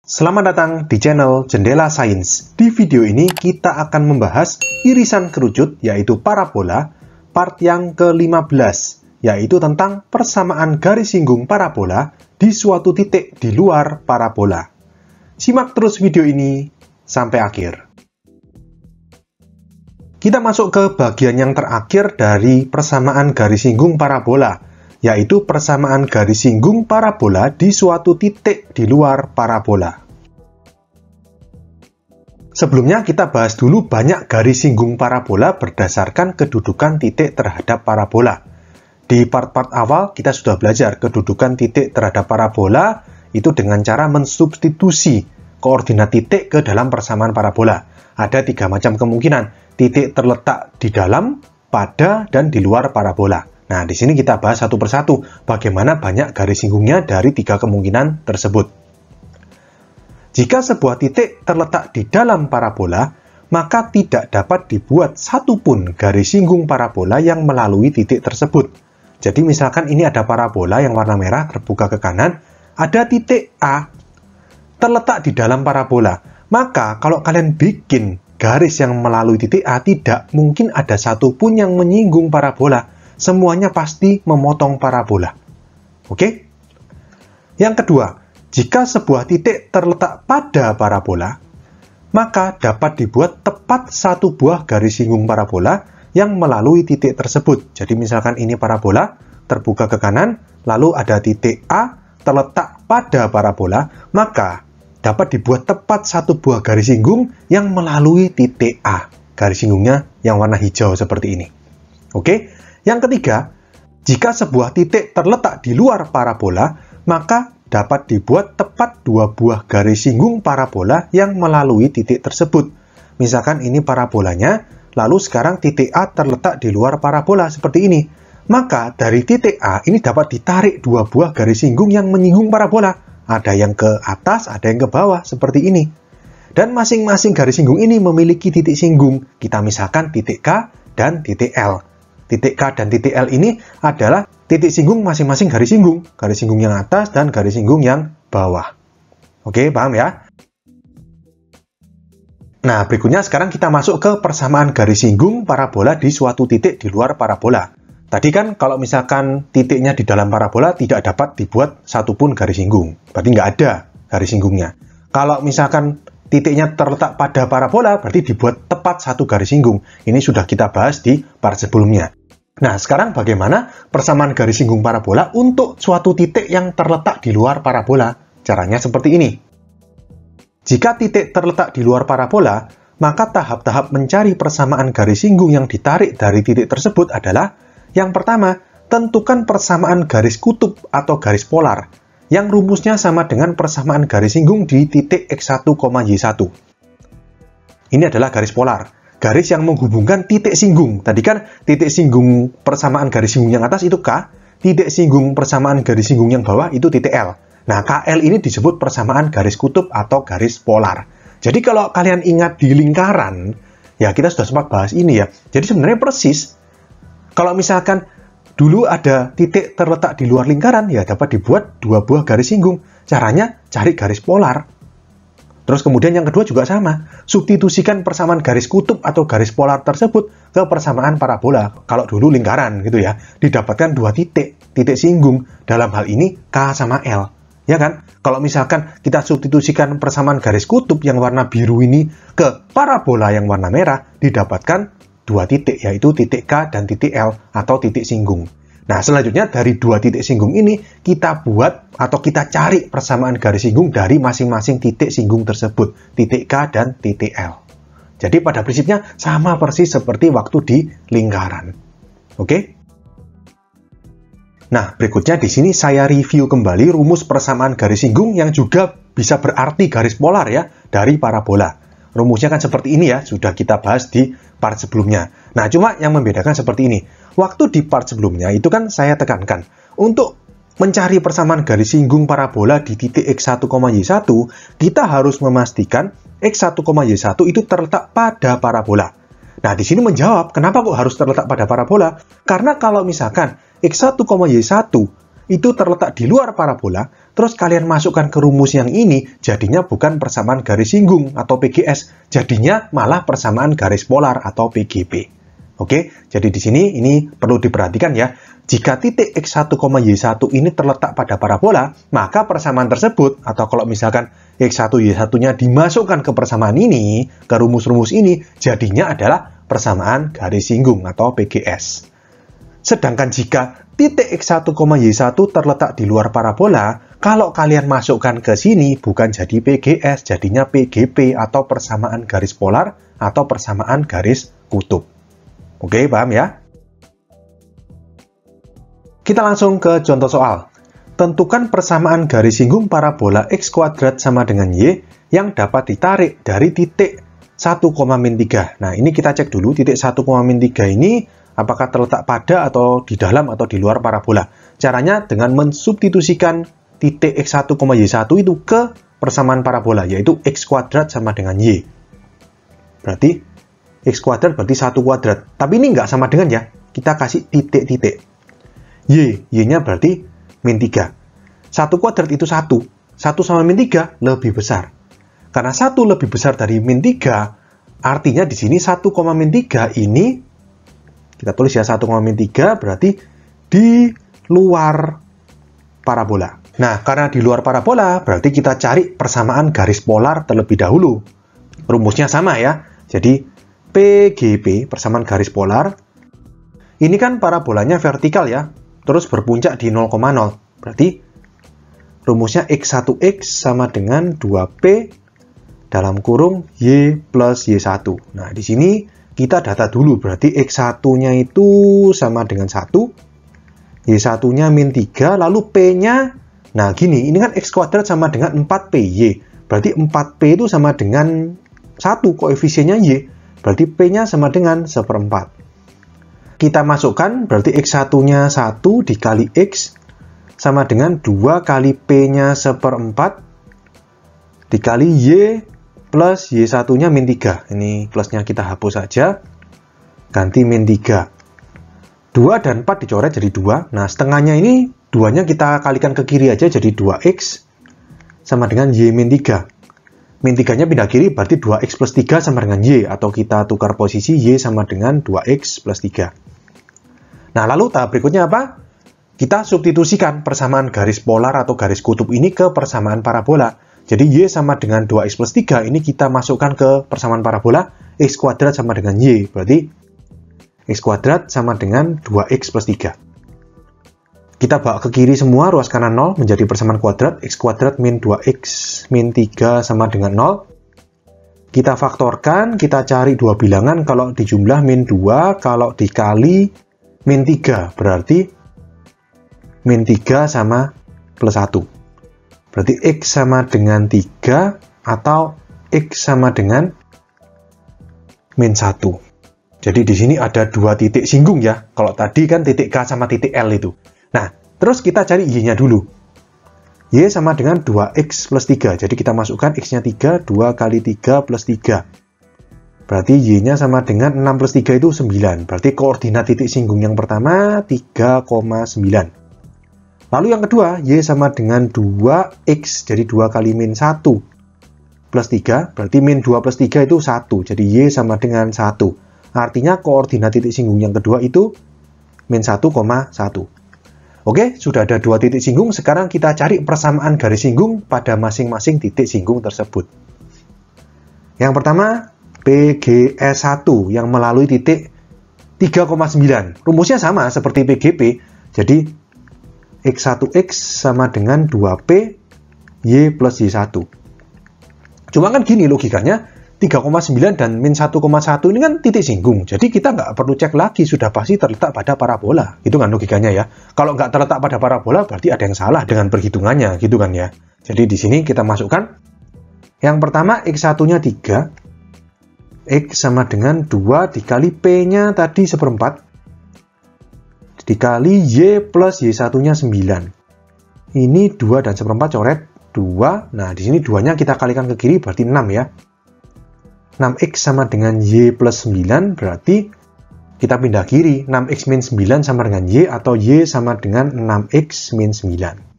Selamat datang di channel Jendela Sains. Di video ini kita akan membahas irisan kerucut yaitu parabola part yang ke-15, yaitu tentang persamaan garis singgung parabola di suatu titik di luar parabola. Simak terus video ini sampai akhir. Kita masuk ke bagian yang terakhir dari persamaan garis singgung parabola, yaitu persamaan garis singgung parabola di suatu titik di luar parabola. Sebelumnya kita bahas dulu banyak garis singgung parabola berdasarkan kedudukan titik terhadap parabola. Di part-part awal kita sudah belajar kedudukan titik terhadap parabola itu dengan cara mensubstitusi koordinat titik ke dalam persamaan parabola. Ada 3 macam kemungkinan, titik terletak di dalam, pada, dan di luar parabola. Nah, di sini kita bahas satu persatu bagaimana banyak garis singgungnya dari 3 kemungkinan tersebut. Jika sebuah titik terletak di dalam parabola, maka tidak dapat dibuat satupun garis singgung parabola yang melalui titik tersebut. Jadi misalkan ini ada parabola yang warna merah terbuka ke kanan, ada titik A terletak di dalam parabola. Maka kalau kalian bikin garis yang melalui titik A, tidak mungkin ada satupun yang menyinggung parabola. Semuanya pasti memotong parabola. Oke? Yang kedua, jika sebuah titik terletak pada parabola, maka dapat dibuat tepat satu buah garis singgung parabola yang melalui titik tersebut. Jadi misalkan ini parabola, terbuka ke kanan, lalu ada titik A terletak pada parabola, maka dapat dibuat tepat satu buah garis singgung yang melalui titik A. Garis singgungnya yang warna hijau seperti ini. Oke? Yang ketiga, jika sebuah titik terletak di luar parabola, maka dapat dibuat tepat 2 buah garis singgung parabola yang melalui titik tersebut. Misalkan ini parabolanya, lalu sekarang titik A terletak di luar parabola seperti ini. Maka dari titik A ini dapat ditarik 2 buah garis singgung yang menyinggung parabola. Ada yang ke atas, ada yang ke bawah seperti ini. Dan masing-masing garis singgung ini memiliki titik singgung. Kita misalkan titik K dan titik L. Titik K dan titik L ini adalah titik singgung masing-masing garis singgung. Garis singgung yang atas dan garis singgung yang bawah. Oke, paham ya? Nah, berikutnya sekarang kita masuk ke persamaan garis singgung parabola di suatu titik di luar parabola. Tadi kan kalau misalkan titiknya di dalam parabola tidak dapat dibuat satupun garis singgung. Berarti nggak ada garis singgungnya. Kalau misalkan titiknya terletak pada parabola, berarti dibuat tepat satu garis singgung. Ini sudah kita bahas di part sebelumnya. Nah, sekarang bagaimana persamaan garis singgung parabola untuk suatu titik yang terletak di luar parabola? Caranya seperti ini. Jika titik terletak di luar parabola, maka tahap-tahap mencari persamaan garis singgung yang ditarik dari titik tersebut adalah: yang pertama, tentukan persamaan garis kutub atau garis polar, yang rumusnya sama dengan persamaan garis singgung di titik X1, Y1. Ini adalah garis polar, garis yang menghubungkan titik singgung. Tadi kan titik singgung persamaan garis singgung yang atas itu K, titik singgung persamaan garis singgung yang bawah itu titik L. Nah, KL ini disebut persamaan garis kutub atau garis polar. Jadi kalau kalian ingat di lingkaran, ya kita sudah sempat bahas ini ya. Jadi sebenarnya persis. Kalau misalkan dulu ada titik terletak di luar lingkaran, ya dapat dibuat 2 buah garis singgung. Caranya cari garis polar. Terus kemudian yang kedua juga sama. Substitusikan persamaan garis kutub atau garis polar tersebut ke persamaan parabola. Kalau dulu lingkaran gitu ya, didapatkan 2 titik singgung. Dalam hal ini K sama L. Ya kan? Kalau misalkan kita substitusikan persamaan garis kutub yang warna biru ini ke parabola yang warna merah, didapatkan 2 titik, yaitu titik K dan titik L atau titik singgung. Nah, selanjutnya dari 2 titik singgung ini, kita buat atau kita cari persamaan garis singgung dari masing-masing titik singgung tersebut, titik K dan titik L. Jadi pada prinsipnya sama persis seperti waktu di lingkaran. Oke? Nah, berikutnya di sini saya review kembali rumus persamaan garis singgung yang juga bisa berarti garis polar ya, dari parabola. Rumusnya kan seperti ini ya, sudah kita bahas di part sebelumnya. Nah, cuma yang membedakan seperti ini. Waktu di part sebelumnya itu kan saya tekankan, untuk mencari persamaan garis singgung parabola di titik X1, Y1, kita harus memastikan X1, Y1 itu terletak pada parabola. Nah, di sini menjawab, kenapa kok harus terletak pada parabola? Karena kalau misalkan X1, Y1 itu terletak di luar parabola, terus kalian masukkan ke rumus yang ini, jadinya bukan persamaan garis singgung atau PGS, jadinya malah persamaan garis polar atau PGP. Oke, jadi di sini ini perlu diperhatikan ya. Jika titik X1, Y1 ini terletak pada parabola, maka persamaan tersebut, atau kalau misalkan X1, Y1-nya dimasukkan ke persamaan ini, ke rumus-rumus ini, jadinya adalah persamaan garis singgung atau PGS. Sedangkan jika titik X1, Y1 terletak di luar parabola, kalau kalian masukkan ke sini bukan jadi PGS, jadinya PGP atau persamaan garis polar atau persamaan garis kutub. Oke, paham ya? Kita langsung ke contoh soal. Tentukan persamaan garis singgung parabola X kuadrat sama dengan Y yang dapat ditarik dari titik 1, min 3. Nah, ini kita cek dulu titik 1, min 3 ini apakah terletak pada atau di dalam atau di luar parabola. Caranya dengan mensubstitusikan titik X1, Y1 itu ke persamaan parabola, yaitu X kuadrat sama dengan Y. Berarti X kuadrat berarti 1 kuadrat. Tapi ini nggak sama dengan ya. Kita kasih titik-titik. Y-nya berarti min 3. 1 kuadrat itu 1. 1 sama min 3 lebih besar. Karena 1 lebih besar dari min 3, artinya di sini 1, min 3 ini, kita tulis ya 1, min 3 berarti di luar parabola. Nah, karena di luar parabola, berarti kita cari persamaan garis polar terlebih dahulu. Rumusnya sama ya. Jadi, PGP, persamaan garis polar, ini kan parabolanya vertikal ya, terus berpuncak di 0,0. Berarti rumusnya X1X sama dengan 2P dalam kurung Y plus Y1. Nah, di sini kita data dulu, berarti X1-nya itu sama dengan 1, Y1-nya min 3, lalu P-nya, nah gini, ini kan X kuadrat sama dengan 4PY, berarti 4P itu sama dengan 1, koefisiennya Y. Berarti P-nya sama dengan 1/4. Kita masukkan, berarti X1-nya 1 dikali X sama dengan 2 kali P-nya 1/4 dikali Y plus Y1-nya min 3. Ini plusnya kita hapus saja. Ganti min 3. 2 dan 4 dicoret jadi 2. Nah, setengahnya ini 2-nya kita kalikan ke kiri aja jadi 2X sama dengan Y min 3. Min 3-nya pindah kiri, berarti 2X plus 3 sama dengan Y, atau kita tukar posisi Y sama dengan 2X plus 3. Nah, lalu tahap berikutnya apa? Kita substitusikan persamaan garis polar atau garis kutub ini ke persamaan parabola. Jadi Y sama dengan 2X plus 3, ini kita masukkan ke persamaan parabola, X kuadrat sama dengan Y, berarti X kuadrat sama dengan 2X plus 3. Kita bawa ke kiri semua, ruas kanan 0 menjadi persamaan kuadrat, X kuadrat min 2X min 3 sama dengan 0. Kita faktorkan, kita cari dua bilangan, kalau dijumlah min 2, kalau dikali min 3, berarti min 3 sama plus 1. Berarti X sama dengan 3 atau X sama dengan min 1. Jadi di sini ada dua titik singgung ya, kalau tadi kan titik K sama titik L itu. Nah, terus kita cari Y-nya dulu. Y sama dengan 2X plus 3. Jadi kita masukkan X-nya 3, 2 kali 3 plus 3. Berarti Y-nya sama dengan 6 plus 3 itu 9. Berarti koordinat titik singgung yang pertama 3,9. Lalu yang kedua, Y sama dengan 2X. Jadi 2 kali min 1 plus 3. Berarti min 2 plus 3 itu 1. Jadi Y sama dengan 1. Artinya koordinat titik singgung yang kedua itu min 1,1. Oke, sudah ada dua titik singgung, sekarang kita cari persamaan garis singgung pada masing-masing titik singgung tersebut. Yang pertama, PGS1 yang melalui titik 3,9. Rumusnya sama seperti PGP, jadi X1X sama dengan 2P Y plus Y1. Cuma kan gini logikanya, 3,9 dan min 1,1 ini kan titik singgung. Jadi kita nggak perlu cek lagi, sudah pasti terletak pada parabola. Itu kan logikanya ya. Kalau nggak terletak pada parabola, berarti ada yang salah dengan perhitungannya, gitu kan ya. Jadi di sini kita masukkan. Yang pertama, X1-nya 3. X sama dengan 2 dikali P-nya tadi 1/4. Dikali Y plus Y1-nya 9. Ini 2 dan 1/4 coret 2. Nah, di sini 2-nya kita kalikan ke kiri, berarti 6 ya. 6X sama dengan Y plus 9, berarti Kita pindah kiri, 6x min 9 sama dengan Y atau Y sama dengan 6x min 9.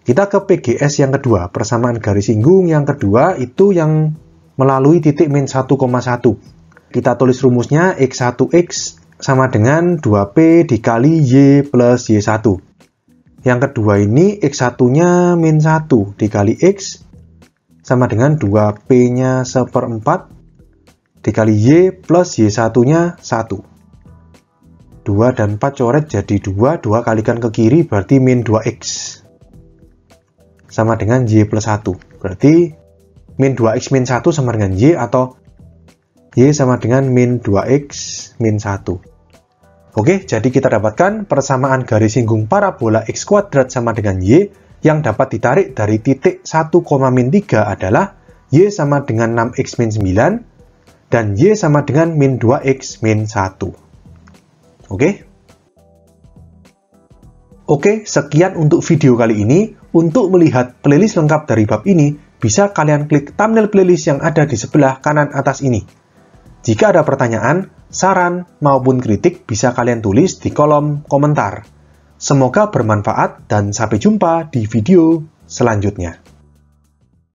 Kita ke PGS yang kedua, persamaan garis singgung yang kedua itu yang melalui titik min 1,1. Kita tulis rumusnya X1X sama dengan 2P dikali Y plus Y1. Yang kedua ini X1-nya min 1 dikali X sama dengan 2P-nya 1/4 dikali Y plus Y1-nya 1. 2 dan 4 coret jadi 2, 2 kalikan ke kiri berarti min 2X. Sama dengan Y plus 1. Berarti min 2X min 1 sama dengan Y atau Y sama dengan min 2X min 1. Oke, jadi kita dapatkan persamaan garis singgung parabola X kuadrat sama dengan Y yang dapat ditarik dari titik 1, min 3 adalah Y sama dengan 6X min 9 dan Y sama dengan min 2X min 1. Oke? Oke, sekian untuk video kali ini. Untuk melihat playlist lengkap dari bab ini, bisa kalian klik thumbnail playlist yang ada di sebelah kanan atas ini. Jika ada pertanyaan, saran, maupun kritik, bisa kalian tulis di kolom komentar. Semoga bermanfaat dan sampai jumpa di video selanjutnya.